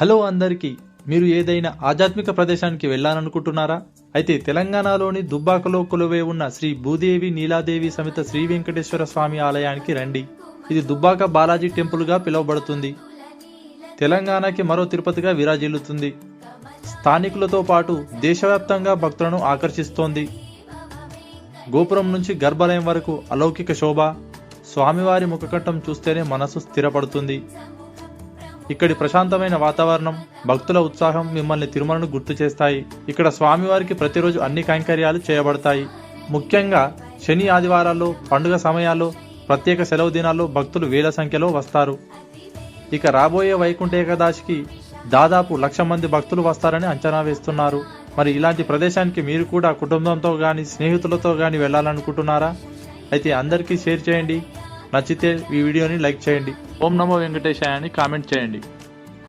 Hello అందరికీ, మీరు ఏదైనా ఆధ్యాత్మిక ప్రదేశానికి వెళ్ళాలనుకుంటున్నారా? అయితే తెలంగాణలోని దుబ్బాకలో కొలువై ఉన్న శ్రీ భూదేవి నీలాదేవి సమేత శ్రీ వెంకటేశ్వర స్వామి ఆలయానికి రండి. ఇది దుబ్బాక బాలాజీ టెంపుల్గా పిలువబడుతుంది. తెలంగాణకి మరో తిరుపతిగా విరాజిల్లుతుంది. స్థానికులతో పాటు దేశవ్యాప్తంగా భక్తులను ఆకర్షిస్తోంది. గోపురం నుంచి గర్భాలయం వరకు అలౌకిక శోభ, స్వామివారి ముఖకట్టం చూస్తేనే మనసు స్థిరపడుతుంది. ఇక్కడి ప్రశాంతమైన వాతావరణం, భక్తుల ఉత్సాహం మిమ్మల్ని తిరుమలను గుర్తు చేస్తాయి. ఇక్కడ స్వామివారికి ప్రతిరోజు అన్ని కైంకర్యాలు చేయబడతాయి. ముఖ్యంగా శని, ఆదివారాల్లో, పండుగ సమయాల్లో, ప్రత్యేక సెలవు దినాల్లో భక్తులు వేల సంఖ్యలో వస్తారు. ఇక రాబోయే వైకుంఠ ఏకాదశికి దాదాపు 1,00,000 మంది భక్తులు వస్తారని అంచనా వేస్తున్నారు. మరి ఇలాంటి ప్రదేశానికి మీరు కూడా కుటుంబంతో గాని, స్నేహితులతో గాని వెళ్ళాలనుకుంటున్నారా? అయితే అందరికీ షేర్ చేయండి. నచ్చితే ఈ వీడియోని లైక్ చేయండి. ఓం నమో వెంకటేశాయ అని కామెంట్ చేయండి.